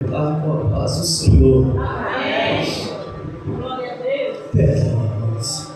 Lá com a paz do Senhor. Amém. Glória a Deus. Perdão, irmãos.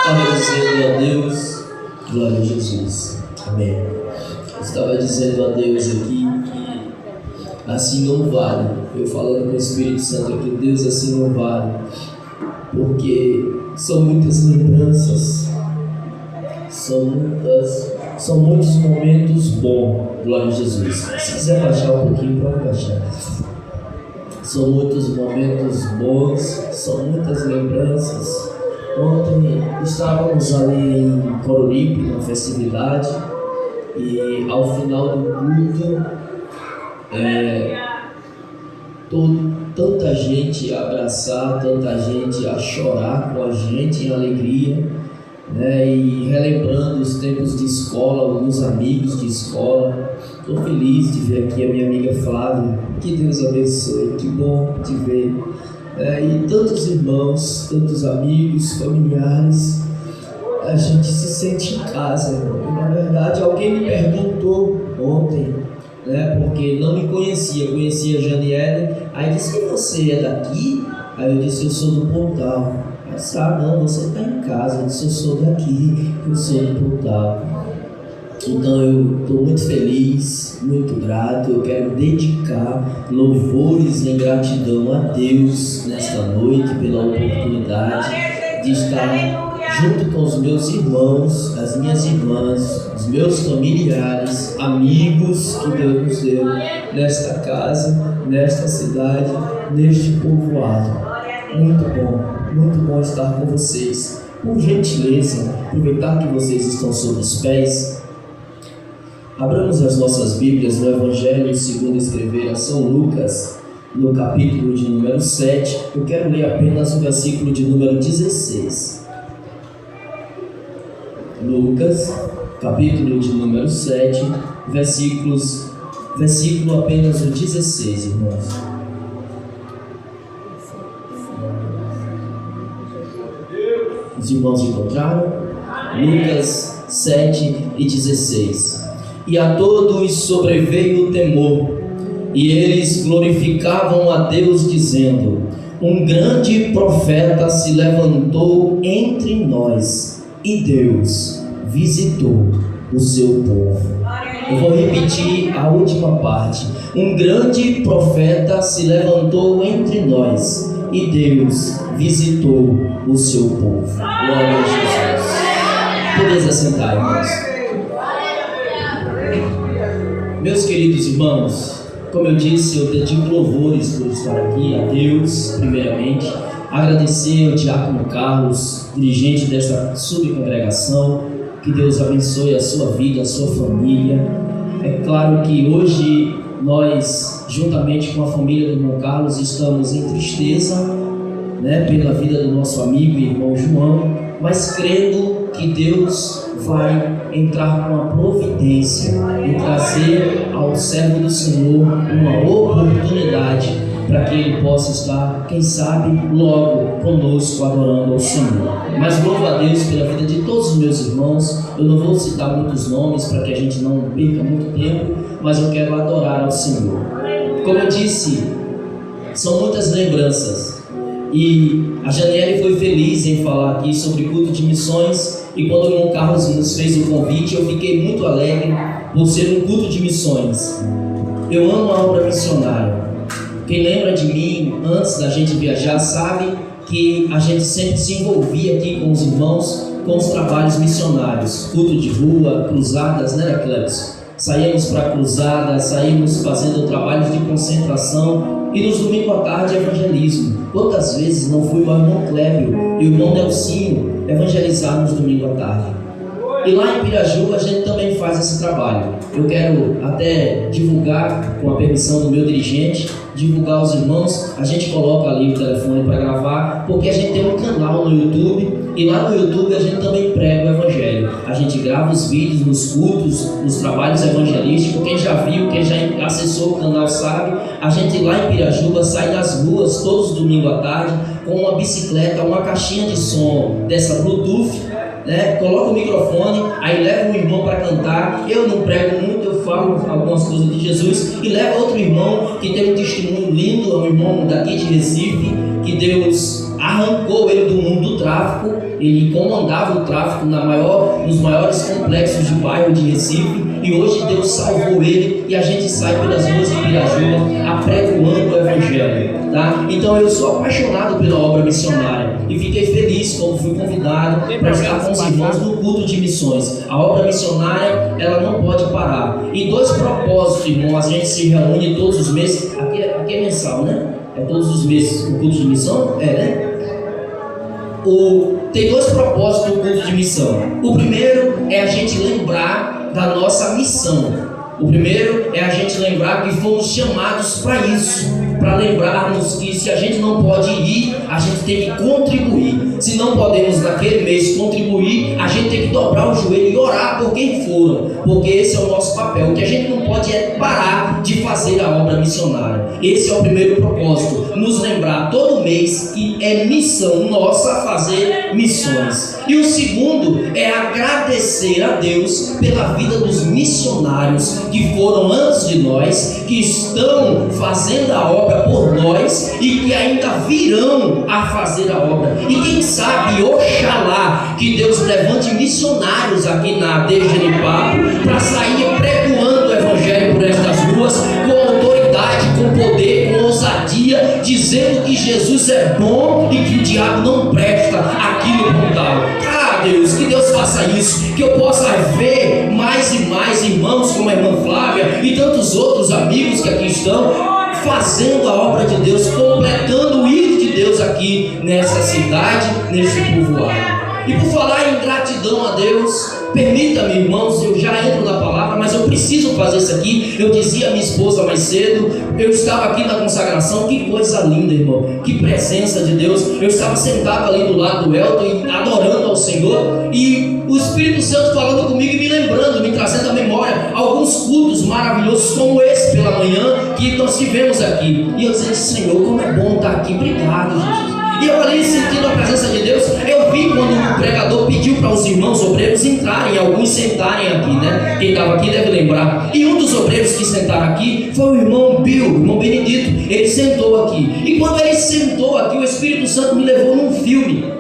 Agradecendo a Deus, glória a Jesus, amém. Eu estava dizendo a Deus aqui que assim não vale, eu falando com o Espírito Santo aqui, Deus, assim não vale, porque são muitas lembranças, são muitos momentos bons, glória a Jesus. Se quiser baixar um pouquinho, pode baixar. São muitos momentos bons, são muitas lembranças. Ontem estávamos ali em Coruripe, na festividade, e ao final do culto, tanta gente a abraçar, tanta gente a chorar com a gente em alegria, né? E relembrando os tempos de escola, alguns amigos de escola. Estou feliz de ver aqui a minha amiga Flávia, que Deus abençoe, que bom te ver. E tantos irmãos, tantos amigos, familiares, a gente se sente em casa, irmão. E na verdade alguém me perguntou ontem, né, porque não me conhecia a Janiele, aí disse que você é daqui, aí eu disse eu sou do Pontal. Aí disse, não, você está em casa, eu disse eu sou daqui, eu sou do Pontal. Então eu estou muito feliz, muito grato. Eu quero dedicar louvores em gratidão a Deus nesta noite pela oportunidade de estar junto com os meus irmãos, as minhas irmãs, os meus familiares, amigos que Deus nos deu nesta casa, nesta cidade, neste povoado. Muito bom estar com vocês. Por gentileza, aproveitar que vocês estão sobre os pés, abramos as nossas Bíblias no Evangelho segundo escrever a São Lucas, no capítulo de número 7. Eu quero ler apenas o versículo de número 16. Lucas, capítulo de número 7, versículo apenas o 16, irmãos. Os irmãos encontraram? Lucas 7 e 16. E a todos sobreveio o temor, e eles glorificavam a Deus, dizendo: um grande profeta se levantou entre nós, e Deus visitou o seu povo. Eu vou repetir a última parte. Um grande profeta se levantou entre nós, e Deus visitou o seu povo. Glória a Jesus. Podeis assentar, irmãos. Meus queridos irmãos, como eu disse, eu dedico louvores por estar aqui a Deus, primeiramente. Agradecer ao Diácono Carlos, dirigente desta subcongregação. Que Deus abençoe a sua vida, a sua família. É claro que hoje nós, juntamente com a família do irmão Carlos, estamos em tristeza, né, pela vida do nosso amigo e irmão João, mas crendo que Deus vai entrar com a providência e trazer ao servo do Senhor uma oportunidade para que ele possa estar, quem sabe, logo conosco adorando ao Senhor. Mas louvo a Deus pela vida de todos os meus irmãos. Eu não vou citar muitos nomes para que a gente não perca muito tempo, mas eu quero adorar ao Senhor. Como eu disse, são muitas lembranças. E a Janiele foi feliz em falar aqui sobre culto de missões. E quando o irmão Carlos nos fez o convite, eu fiquei muito alegre por ser um culto de missões. Eu amo a obra missionária. Quem lembra de mim, antes da gente viajar, sabe que a gente sempre se envolvia aqui com os irmãos, com os trabalhos missionários. Culto de rua, cruzadas, né, Clébio? Saímos para cruzadas, saímos fazendo trabalhos de concentração e nos domingos à tarde evangelismo. Quantas vezes não fui com o irmão Clébio e o irmão Nelsinho evangelizar nos domingos à tarde? E lá em Piraju a gente também faz esse trabalho. Eu quero até divulgar, com a permissão do meu dirigente, divulgar aos irmãos. A gente coloca ali o telefone para gravar, porque a gente tem um canal no YouTube E lá no YouTube a gente também prega o Evangelho. A gente grava os vídeos nos cultos, nos trabalhos evangelísticos. Quem já viu, quem já acessou o canal sabe. A gente lá em Pirajuba sai nas ruas todos os domingos à tarde com uma bicicleta, uma caixinha de som dessa Bluetooth, né? Coloca o microfone, aí leva um irmão para cantar. Eu não prego muito, eu falo algumas coisas de Jesus, e leva outro irmão que tem um testemunho lindo, é um irmão daqui de Recife, que Deus arrancou ele do mundo do tráfico. Ele comandava o tráfico nos maiores complexos de bairro de Recife, e hoje Deus salvou ele, e a gente sai pelas ruas de Pirajuba apregoando o Evangelho, tá? Então eu sou apaixonado pela obra missionária e fiquei feliz quando fui convidado para estar com os irmãos no culto de missões. A obra missionária, ela não pode parar. E 2 propósitos, irmãos, a gente se reúne todos os meses. Aqui é mensal, né? É todos os meses o culto de missão? É, né? Tem 2 propósitos do culto de missão. O primeiro é a gente lembrar da nossa missão. O primeiro é a gente lembrar que fomos chamados para isso, para lembrarmos que se a gente não pode ir, a gente tem que contribuir. Se não podemos naquele mês contribuir, a gente tem que dobrar o joelho e orar por quem foram, porque esse é o nosso papel. O que a gente não pode é parar de fazer a obra missionária. Esse é o primeiro propósito, nos lembrar todo mês que é missão nossa fazer missões. E o segundo é agradecer a Deus pela vida dos missionários que foram antes de nós, que estão fazendo a obra por nós e que ainda virão a fazer a obra. E quem sabe, oxalá, que Deus levante missionários aqui na Degenipapo para sair pregoando o Evangelho por estas ruas com autoridade, com poder, com ousadia, dizendo que Jesus é bom e que o diabo não presta aqui no Pontal. Ah, Deus, que Deus faça isso, que eu possa ver mais e mais irmãos como a irmã Flávia e tantos outros amigos que aqui estão fazendo a obra de Deus, completando o ir de Deus aqui nessa cidade, nesse povoado. E por falar em gratidão a Deus, permita-me, irmãos, eu já entro na palavra, mas eu preciso fazer isso aqui. Eu dizia à minha esposa mais cedo, eu estava aqui na consagração, que coisa linda, irmão, que presença de Deus. Eu estava sentado ali do lado do Elton, adorando ao Senhor, e o Espírito Santo falando comigo e me lembrando, me trazendo à memória alguns cultos maravilhosos como esse pela manhã que nós tivemos aqui. E eu disse, Senhor, como é bom estar aqui, obrigado, Jesus. E eu ali sentindo a presença de Deus, eu vi quando o pregador pediu para os irmãos obreiros entrarem, alguns sentarem aqui, né? Quem estava aqui deve lembrar. E um dos obreiros que sentaram aqui foi o irmão Bill, o irmão Benedito. Ele sentou aqui. E quando ele sentou aqui, o Espírito Santo me levou num filme.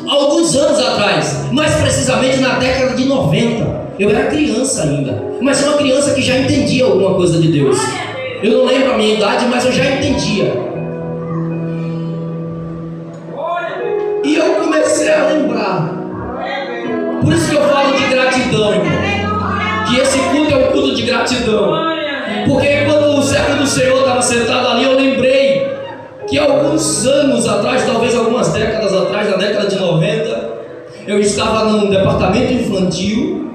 Alguns anos atrás, mais precisamente na década de 90. Eu era criança ainda, mas uma criança que já entendia alguma coisa de Deus. Eu não lembro a minha idade, mas eu já entendia. E eu comecei a lembrar. Por isso que eu falo de gratidão, irmão. Que esse culto é um culto de gratidão. Porque quando o servo do Senhor estava sentado ali, eu lembrei que alguns anos atrás, talvez algumas décadas atrás, na década de 90, eu estava num departamento infantil,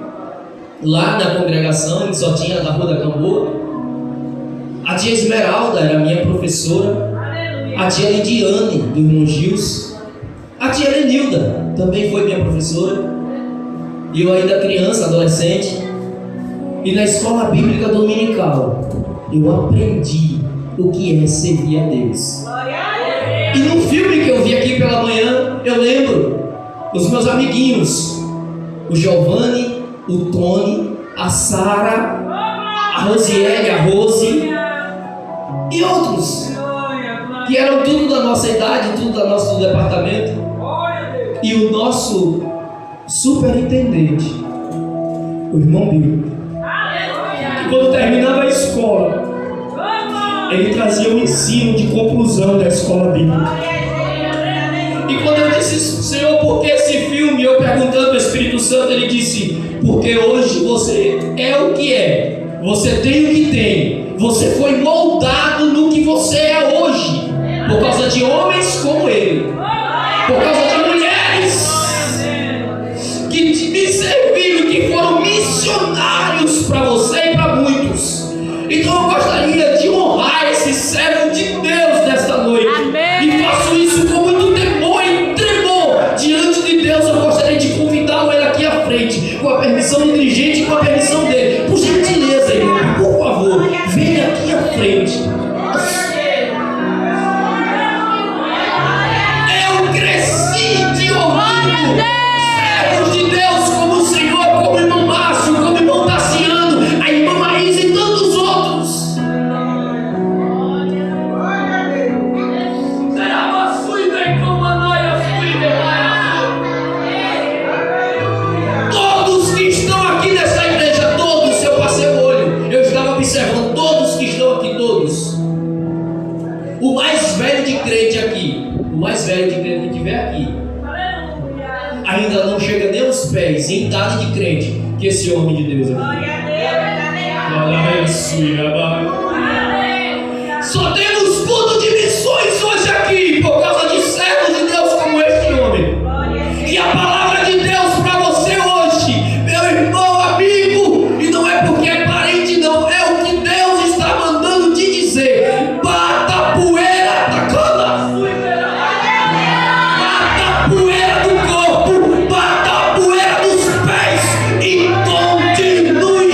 lá na congregação, que só tinha na Rua da Camboa. A tia Esmeralda era minha professora, a tia Lidiane, do irmão Gils, a tia Lenilda também foi minha professora, e eu ainda criança, adolescente. E na escola bíblica dominical eu aprendi o que é servir a Deus. E no filme que eu vi aqui pela manhã, eu lembro os meus amiguinhos, o Giovanni, o Tony, a Sara, a Rosiele, a Rose e outros que eram tudo da nossa idade, tudo do nosso departamento. E o nosso superintendente, o irmão Bill, que quando terminava a escola, ele trazia o ensino de conclusão da escola bíblica. E quando eu disse, Senhor, por que esse filme? Eu perguntando ao Espírito Santo, ele disse, porque hoje você é o que é, você tem o que tem, você foi moldado no que você é hoje, por causa de homens como ele, por causa de mulheres que me serviram, que foram missionários para você e para muitos. Então eu gostaria de honrar esse servo de Deus nesta noite. Amém. E faço isso com muito temor e tremor, ainda não chega nem aos pés, em idade de crente, que esse homem de Deus é. Glória a Deus. Só temos culto de missões hoje aqui, por causa de servos de Deus como este homem. E a palavra de Deus para você hoje, meu irmão, amigo, e não é porque é parente, não, é o que Deus está mandando te dizer. Bata a poeira da cama, bata a poeira do corpo, bata a poeira dos pés e continue.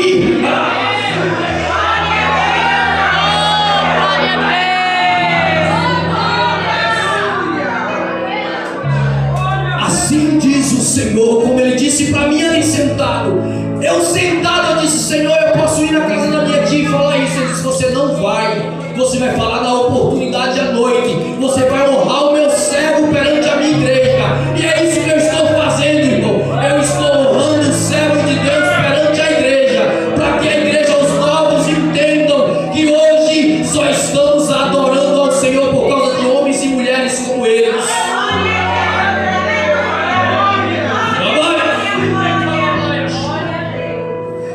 Assim diz o Senhor, como Ele disse para mim ali sentado. Eu sentado, eu disse: Senhor, eu posso ir na casa da minha tia e falar isso? Ele disse: você não vai. Você vai falar na oportunidade à noite. Você vai honrar o meu servo perante a minha igreja. E é isso que eu estou fazendo, irmão. Eu estou honrando o servo de Deus perante a igreja, para que a igreja, os novos, entendam que hoje só estamos adorando ao Senhor por causa de homens e mulheres como eles.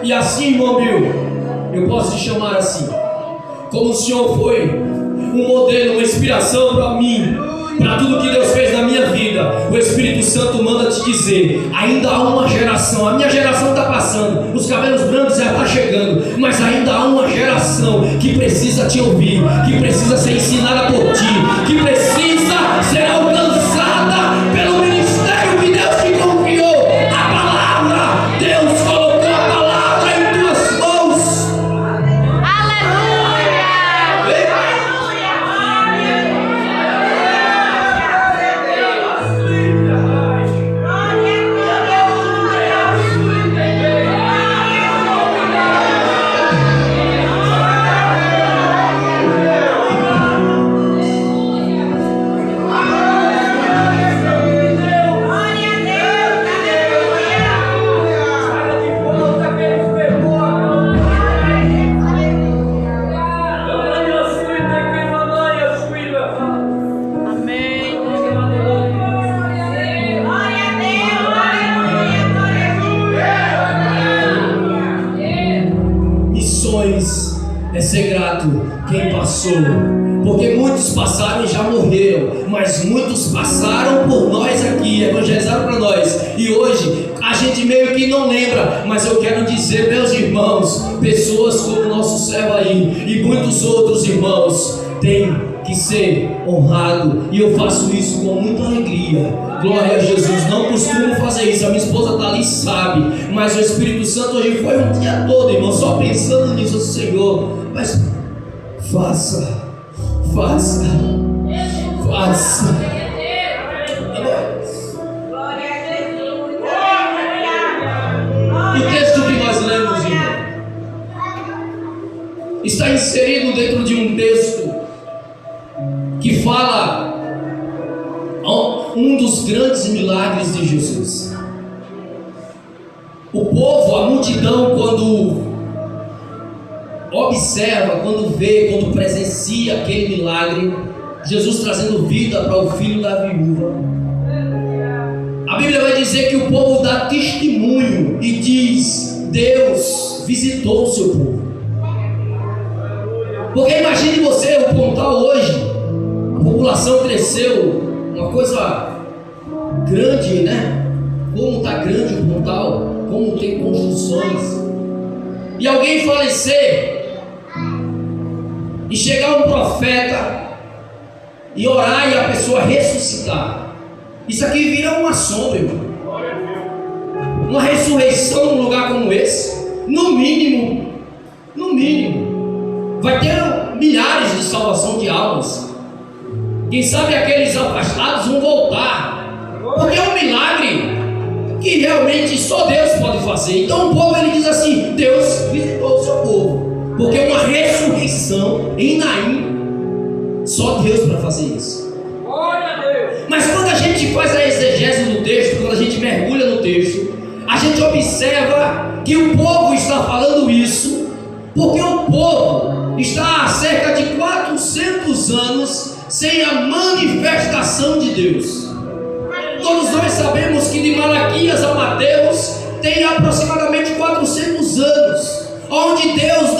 E assim, irmão Bill, eu posso te chamar assim, como o Senhor foi um modelo, uma inspiração para mim, para tudo que Deus fez na minha vida. O Espírito Santo manda te dizer: ainda há uma geração, a minha geração está passando, os cabelos brancos já estão chegando, mas ainda há uma geração que precisa te ouvir, que precisa ser ensinada por ti, que precisa ser alcançada pelo ministério que Deus te confiou. A palavra, Deus colocou a palavra em tuas mãos. Missões é ser grato quem passou, porque muitos passaram e já morreram, mas muitos passaram por nós aqui, evangelizaram para nós, e hoje a gente meio que não lembra, mas eu quero dizer, meus irmãos, pessoas como o nosso servo aí e muitos outros irmãos têm que ser honrado, e eu faço isso com muita alegria. Glória a Jesus. Não costumo fazer isso, a minha esposa está ali, sabe, mas o Espírito Santo hoje foi um dia todo, irmão, só pensando nisso. Senhor, mas faça. O texto que nós lemos, irmão, está inserido dentro de um texto que fala um dos grandes milagres de Jesus. O povo, a multidão, quando observa, quando vê, quando presencia aquele milagre, Jesus trazendo vida para o filho da viúva, a Bíblia vai dizer que o povo dá testemunho e diz: Deus visitou o seu povo. Porque imagine você, o Pontal hoje, a população cresceu, uma coisa grande, né? Como está grande o Pontal, como tem construções, e alguém falecer, e chegar um profeta e orar e a pessoa ressuscitar. Isso aqui vira uma sombra, irmão. Uma ressurreição num lugar como esse, no mínimo, vai ter milhares de salvação de almas. Quem sabe aqueles afastados vão voltar, porque é um milagre que realmente só Deus pode fazer. Então o povo, ele diz assim: Deus visitou o seu povo, porque uma ressurreição em Naim, só Deus para fazer isso. Mas quando a gente faz a exegese do texto, quando a gente mergulha no texto, a gente observa que o povo está falando isso porque o povo está há cerca de 400 anos sem a manifestação de Deus. Todos nós sabemos que de Malaquias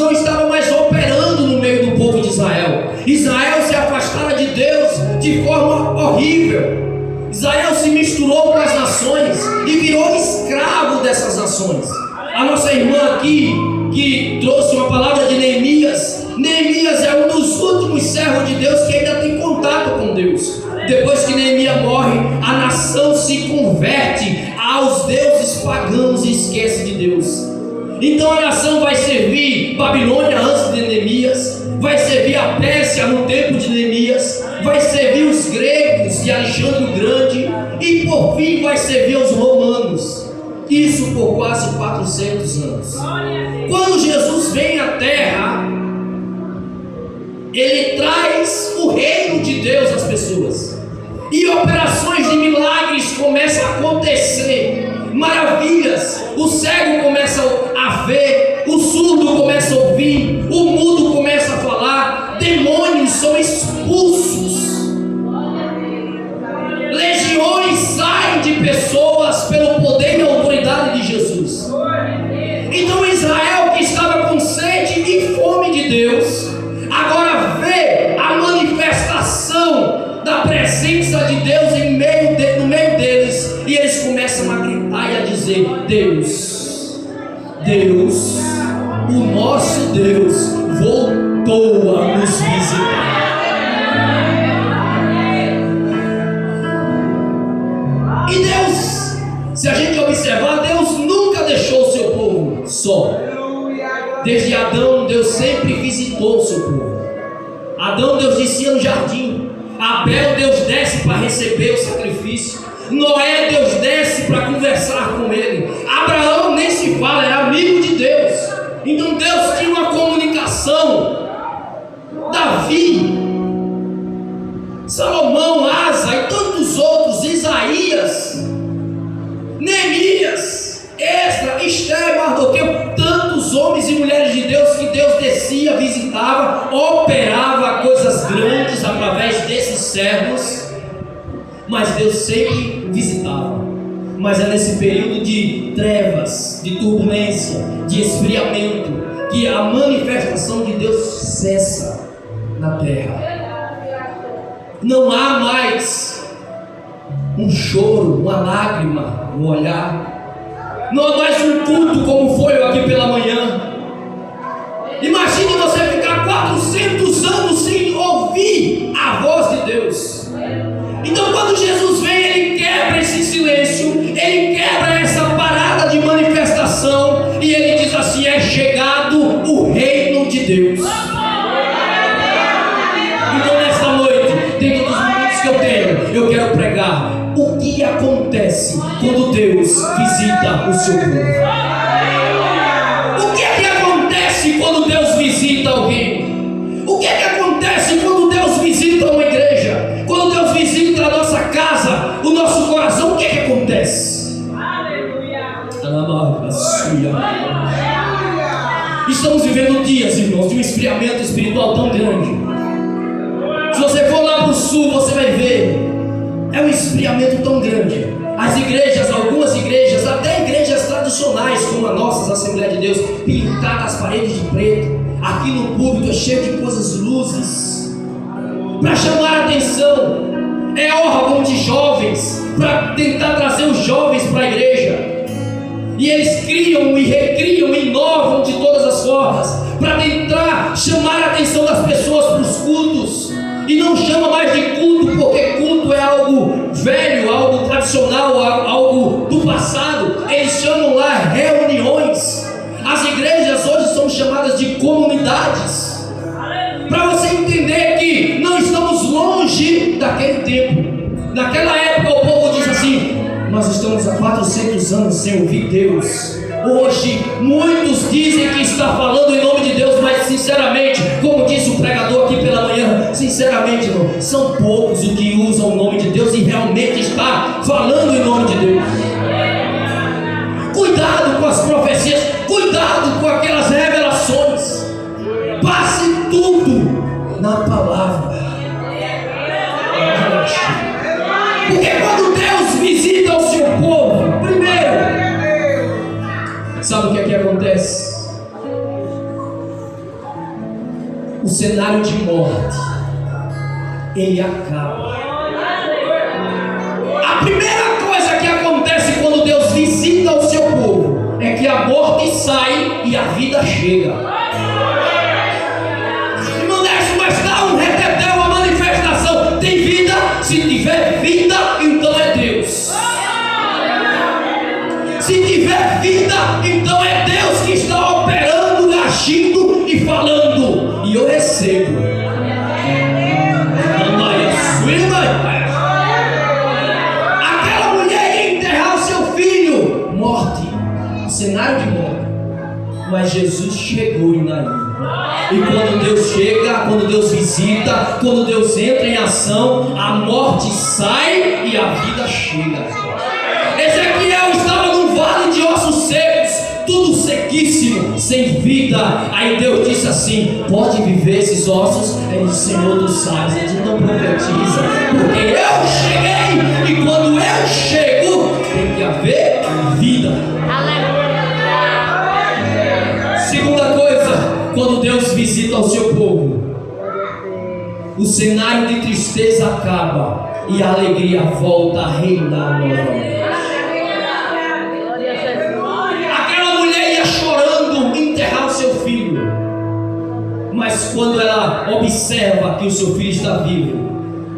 não estava mais operando no meio do povo de Israel. Israel se afastara de Deus de forma horrível. Israel se misturou com as nações e virou escravo dessas nações. A nossa irmã aqui, que trouxe uma palavra de Neemias, Neemias é um dos últimos servos de Deus que ainda tem contato com Deus. Depois que Neemias morre, a nação se converte aos deuses pagãos e esquece de Deus. Então a nação vai servir Babilônia antes de Neemias, vai servir a Pérsia no tempo de Neemias, vai servir os gregos de Alexandre o Grande e por fim vai servir os romanos. Isso por quase 400 anos. Quando Jesus vem à terra, ele traz o reino de Deus às pessoas e operações de milagres começam a acontecer, maravilhas. O cego começa a ver, o surdo começa a ouvir, o mudo começa a falar, demônios são expulsos, legiões saem de pessoas pelo poder e autoridade de Jesus. Então Israel, que estava com sede e fome de Deus, agora vê a manifestação da presença de Deus no meio deles, e eles começam a gritar e a dizer: Deus, Deus, o nosso Deus voltou a nos visitar. E Deus, se a gente observar, Deus nunca deixou o seu povo só. Desde Adão, Deus sempre visitou o seu povo. Adão, Deus descia no jardim. Abel, Deus desce para receber o sacrifício. Noé, Deus desce para conversar com ele. Abraão nem se fala, era amigo de Deus. Então Deus tinha uma comunicação. Davi, Salomão, Asa e tantos outros, Isaías, Neemias, Esdras, Esther, Mardoqueu, tantos homens e mulheres de Deus que Deus descia, visitava, operava coisas grandes através desses servos, mas Deus sempre visitava. Mas é nesse período de trevas, de turbulência, de esfriamento, que a manifestação de Deus cessa na terra. Não há mais um choro, uma lágrima, um olhar. Não há mais um culto como foi aqui pela manhã. Imagine você ficar 400 anos sem ouvir a voz de Deus. Então quando Jesus vem, ele quebra esse silêncio, ele quebra essa parada de manifestação e ele diz assim: é chegado o reino de Deus. Então nesta noite, dentro dos minutos que eu quero pregar o que acontece quando Deus visita o seu povo. O que é que acontece quando Deus visita alguém? O que é que acontece quando Deus visita uma igreja? Quando Deus visita a nossa casa, o nosso coração, o que é que acontece? Estamos vivendo dias, irmãos, de um esfriamento espiritual tão grande. Se você for lá para o sul, você vai ver. É um esfriamento tão grande. As igrejas, algumas igrejas, até igrejas tradicionais como a nossa, a Assembleia de Deus, pintadas as paredes de preto. Aqui no púlpito é cheio de coisas, luzes, para chamar a atenção. É órgão de jovens, para tentar trazer os jovens para a igreja. E eles criam e recriam e inovam de todas as formas, para tentar chamar a atenção das pessoas para os cultos. E não chama mais de culto, porque culto é algo velho, algo tradicional, algo do passado. Eles chamam lá reuniões. As igrejas hoje são chamadas de comunidades. Para você entender que não estamos longe daquele tempo. Naquela época o povo diz assim: nós estamos há 400 anos sem ouvir Deus. Hoje muitos dizem que está falando em nome de Deus, mas sinceramente, como disse o pregador aqui pela manhã, sinceramente, irmão, são poucos os que usam o nome de Deus e realmente está falando em nome de Deus. Cuidado com as profecias, cuidado com aquelas revelações. Passe tudo na palavra. Porque quando Deus visita o seu povo, primeiro, sabe o que é que acontece? cenário de morte, ele acaba. A primeira coisa que acontece quando Deus visita o seu povo é que a morte sai e a vida chega. Irmão Nécio, mas dá um retetel, uma manifestação. Tem vida? Se tiver vida, então é Deus. Se tiver vida, então é Deus que está operando, agindo e falando. E eu recebo. Aquela mulher ia enterrar o seu filho. Morte. Cenário de morte. Mas Jesus chegou em Naim. E quando Deus chega, quando Deus visita, quando Deus entra em ação, a morte sai e a vida chega. Ezequiel estava num vale de ossos secos, tudo sequíssimo, sem vida. Aí Deus disse assim: pode viver esses ossos? Ele disse: Senhor, tu sabes. Ele disse: não profetiza, porque eu cheguei. E quando eu chego, tem que haver vida. Segunda coisa, quando Deus visita o seu povo, o cenário de tristeza acaba e a alegria volta a reinar novamente. Aquela mulher ia chorando enterrar o seu filho, mas quando ela observa que o seu filho está vivo,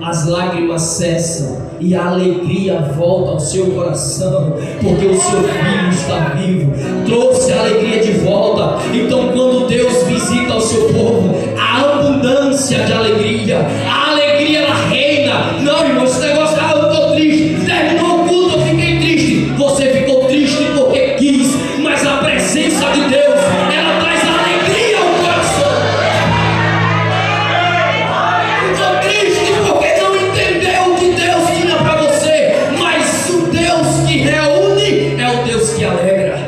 as lágrimas cessam e a alegria volta ao seu coração, porque o seu filho está vivo, trouxe a alegria de volta. Então quando Deus visita o seu povo, a abundância de alegria, a alegria ela reina. Não, irmão, esse negócio, eu estou triste, terminou o culto, eu fiquei triste. Você ficou triste porque quis, mas a presença de Deus, ela traz alegria ao coração. Ficou triste porque não entendeu o que Deus tinha para você, mas o Deus que reúne é o Deus que alegra.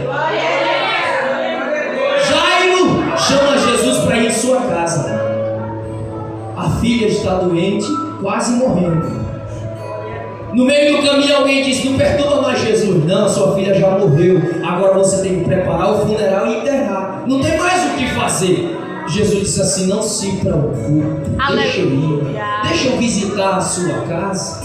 Jairo chama Jesus para ir em sua casa. A filha está doente, quase morrendo. No meio do caminho alguém diz: não perturba mais Jesus. Não, sua filha já morreu, agora você tem que preparar o funeral e enterrar, não tem mais o que fazer. Jesus disse assim: não se preocupe, deixa eu ir, deixa eu visitar a sua casa.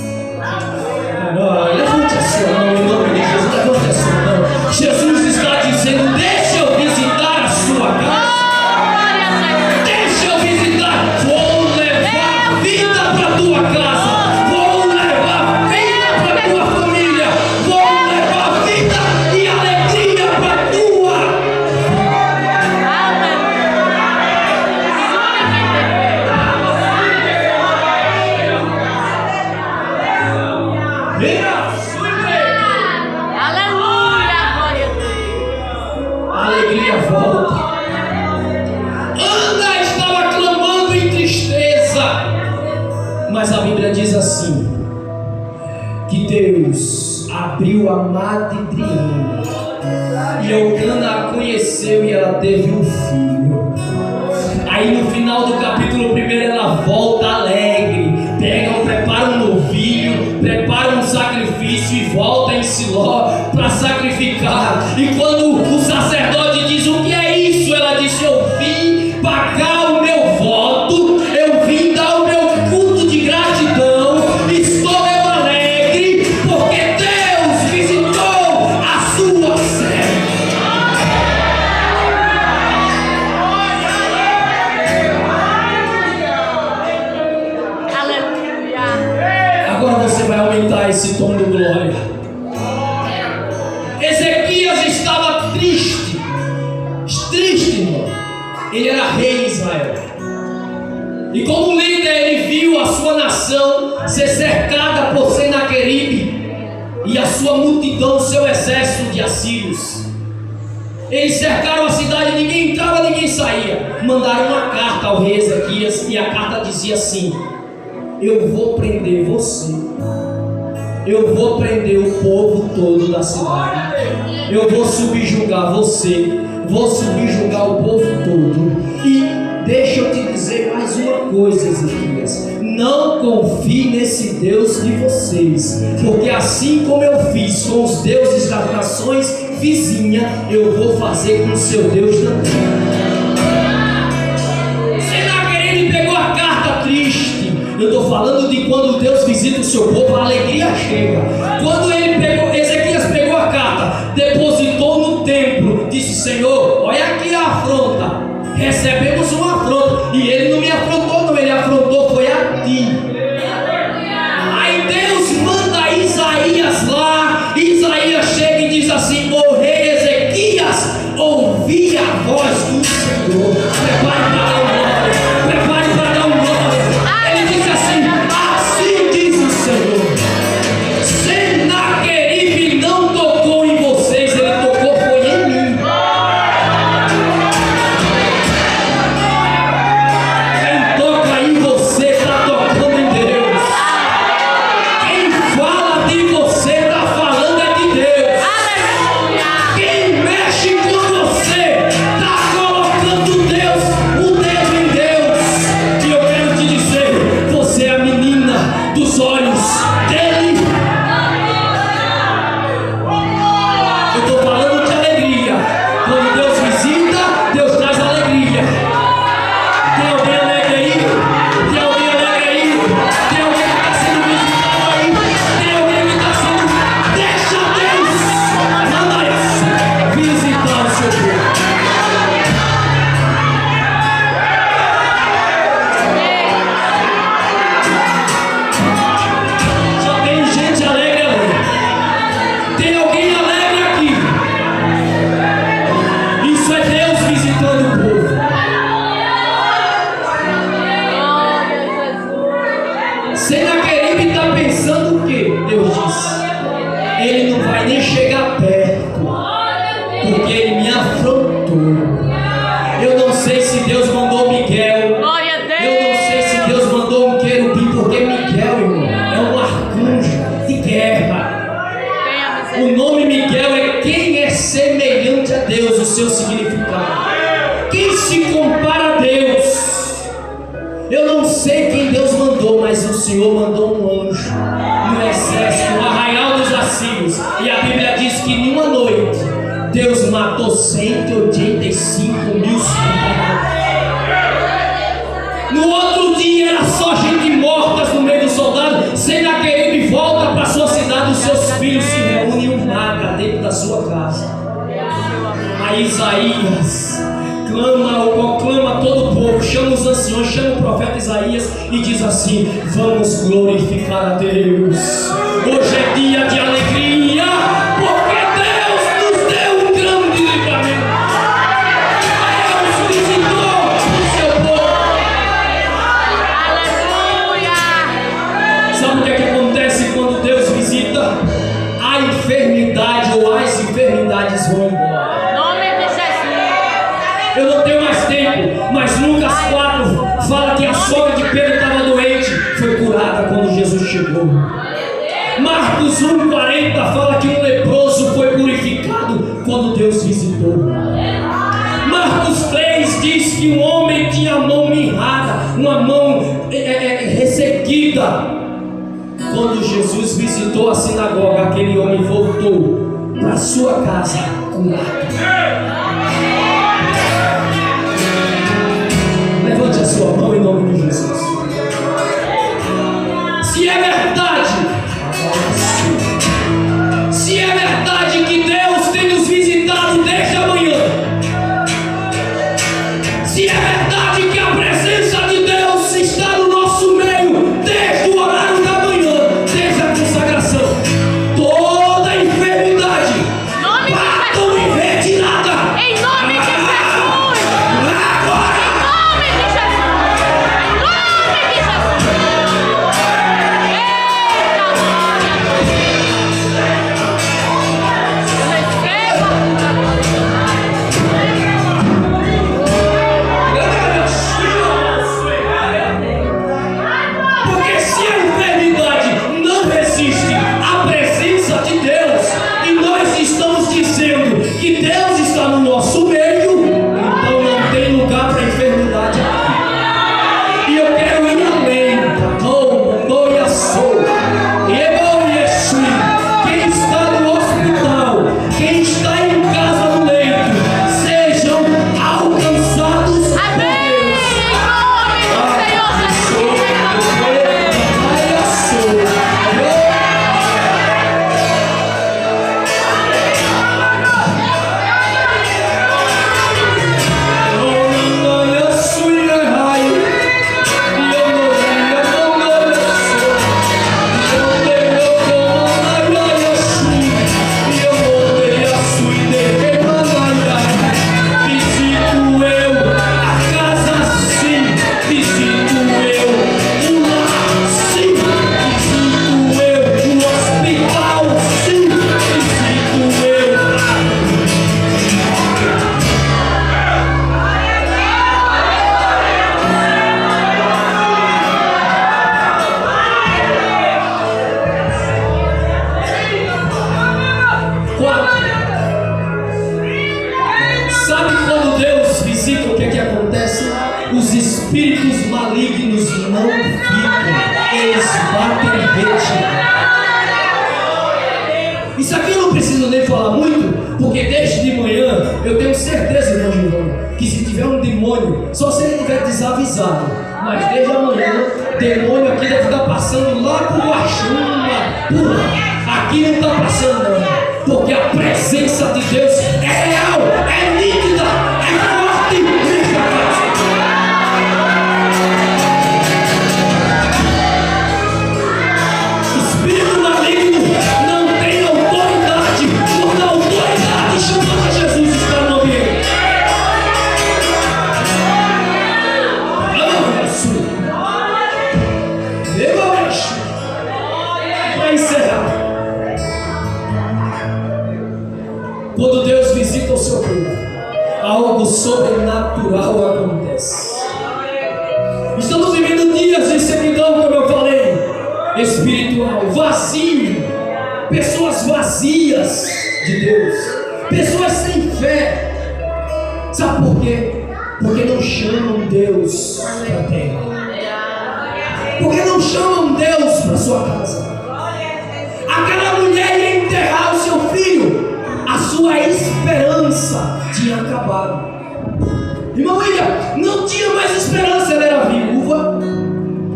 Levante a sua mão em nome de Jesus, levante a sua mão. Jesus está dizendo: deixa eu visitar a sua casa, deixa eu visitar. Vou levar vida para a tua casa, vou levar vida para a tua família, vou levar vida e alegria para a tua. A alegria volta. Ana estava clamando em tristeza, mas a Bíblia diz assim: que Deus abriu a madre de Ana, e Eucana a conheceu e ela teve um filho. Aí no final do capítulo 1 ela volta alegre, prepara um novilho, prepara um sacrifício e volta em Siló para sacrificar. E quando o sacerdote diz: o que é isso? Ela disse: eu vim pagar o meu voto, eu vim dar o meu culto de gratidão, estou eu alegre, porque Deus visitou a sua serva. Agora você vai aumentar esse tom do glória. Ezequias estava triste, irmão. Ele era rei de Israel, e como líder ele viu a sua nação ser cercada por Senaqueribe e a sua multidão, seu exército de assírios. Eles cercaram a cidade, ninguém entrava, ninguém saía. Mandaram uma carta ao rei Ezequias, e a carta dizia assim: eu vou prender você, eu vou prender o povo todo da cidade, eu vou subjugar você, vou subjugar o povo todo. E deixa eu te dizer mais uma coisa, Ezequias: não confie nesse Deus de vocês, porque assim como eu fiz com os deuses das nações vizinhas, eu vou fazer com o seu Deus também. Senaqueribe Eu estou falando de quando Deus visita o seu povo, a alegria chega. Quando Ezequias pegou a carta, depositou no templo, disse: Senhor, olha aqui a afronta. Recebemos uma afronta. E ele não me afrontou, não, ele afrontou foi a ti. Aí Deus manda Isaías lá. Isaías chega e diz assim: ô rei Ezequias, ouvi a voz do Senhor. Prepare para dar um glória. Prepare para dar um glória. Ele diz assim: assim diz o Senhor. Senaqueribe não tocou em vocês, ele tocou foi em mim. Quem toca em você está tocando em Deus. Quem fala de você está falando é de Deus. Quem mexe com você está colocando Deus, o Deus em Deus. E eu quero te dizer, você é a menina dos olhos dele. Eu estou falando de alegria. Quando Deus visita, Deus traz alegria. Tem alguém alegre aí? Tem alguém alegre aí? Tem alguém que está sendo visitado aí? Tem alguém que está sendo... Deixa Deus, manda isso, visitar o seu povo. Só tem gente alegre ali. Tem alguém alegre aqui. Isso é Deus visitando o povo. Senaqueribe está pensando o quê? Deus disse: ele não vai nem chegar perto, porque ele me afrontou. Eu não sei se Deus mandou Miguel. Glória a Eu não Deus. sei se Deus mandou um querubim, porque Miguel, irmão, é um arcanjo de guerra. Tenha O misericórdia. nome Miguel é quem é semelhante a Deus, o seu significado. Quem se compara a Deus? Eu não sei quem Deus mandou, mas o Senhor mandou um anjo no exército, no arraial dos assírios. E a Bíblia diz que em uma noite Deus matou 185 mil soldados. No outro dia era só gente morta no meio dos soldados. Senaqueribe volta para sua cidade, os seus filhos se reúnem em um maga dentro da sua casa. Aí Isaías proclama todo o povo, chama os anciões, chama o profeta Isaías e diz assim: vamos glorificar a Deus. Hoje é dia de alegria, porque Deus nos deu um grande livramento. Deus visitou o seu povo. Aleluia. Sabe o que é que acontece quando Deus visita? A enfermidade ou as enfermidades vão embora. Nome de Jesus. Eu não tenho mais tempo, mas Lucas 4 fala que a sogra de Pedro estava doente, foi curada quando Jesus chegou. Marcos 1,40 fala que um leproso foi purificado quando Deus visitou. Marcos 3 diz que um homem tinha a mão mirrada, uma mão ressequida. Quando Jesus visitou a sinagoga, aquele homem voltou para sua casa curado. Levante a sua mão em nome de Jesus. Se é verdade, se é verdade que Deus tem nos visitado desde amanhã, se é verdade que a presença de Deus está no nosso meio desde o horário da manhã, desde a consagração, toda enfermidade batam em não ficam, eles batem rede. Isso aqui eu não preciso nem falar muito, porque desde de manhã eu tenho certeza, irmão Giovanni, que se tiver um demônio, só se ele estiver desavisado, mas desde amanhã, demônio aqui deve estar passando lá por Guaxuma, aqui não está passando não, porque a presença de Deus é real, é nítida, é forte nesta casa. Espírito maligno não tem autoridade, porque a autoridade chamada Jesus está no ambiente. Para encerrar, quando Deus visita o seu povo, algo sobrenatural acontece. Estamos vivendo dias de sequidão, como eu falei, espiritual, vazio, pessoas vazias de Deus, pessoas sem fé. Sabe por quê? Porque não chamam Deus para a terra, porque não chamam Deus para sua casa. Aquela mulher ia enterrar o seu filho, a sua esperança tinha acabado. Irmão William, não tinha mais esperança, ela era viúva,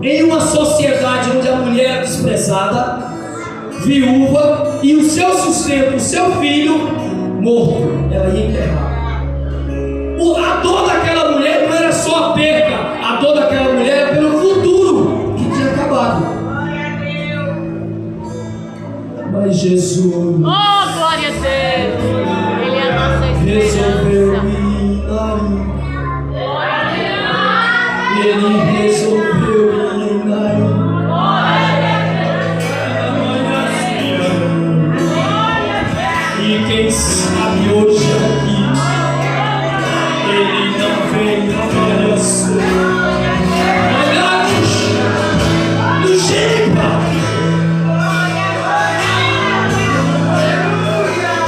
em uma sociedade onde a mulher era desprezada, viúva, e o seu sustento, o seu filho, morto, ela ia enterrar. A dor daquela mulher não era só a perca, a dor daquela mulher era pelo futuro que tinha acabado. Mas Jesus, oh, glória a Deus, Ele é a nossa resolveu esperança. ir aí. Ele resolveu ir aí. E quem sabe hoje aqui, Ele não vem aparecer. Olhamos no Giba.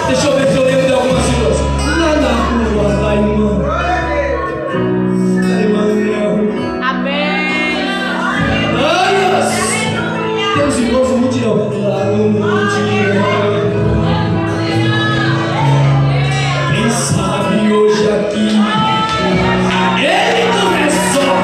Deixa eu ver se eu lembro de algumas situações. Lá na rua da irmã. Da irmã. Amém. Ai, teus irmãos no mutirão. Lá no mutirão. Quem sabe hoje aqui Ele não resolve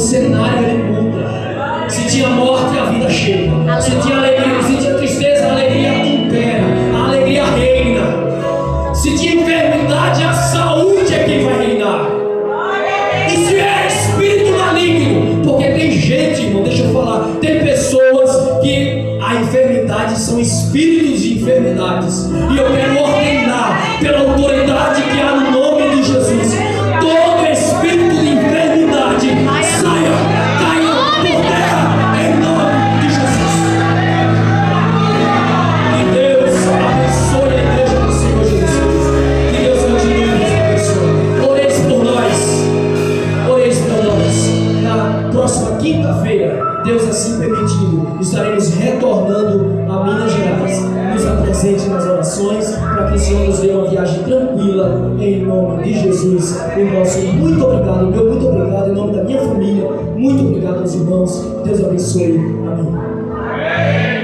cenário ele muda. Se tinha morte, a vida chega. Se tinha alegria, se tinha tristeza, a alegria impera, a alegria reina. Se tinha enfermidade, a saúde é quem vai reinar. E se é espírito maligno, porque tem gente, irmão, deixa eu falar, tem pessoas que a enfermidade são espíritos de enfermidades. E eu quero ordenar, pela autoridade que há no nome de Jesus, todo espírito de enfermidade saia, caia por terra, em nome de Jesus. Que Deus abençoe a igreja do Senhor Jesus Cristo. Que Deus continue nos abençoando. Oreis por nós. Oreis por nós. Na próxima quinta-feira, Deus assim permitindo, estaremos retornando a Minas Gerais. Nos apresente nas orações, para que o Senhor nos dê uma viagem tranquila, em nome de Jesus. O nosso muito obrigado, meu muito obrigado, em nome da minha família. Muito obrigado aos irmãos. Deus abençoe. Amém.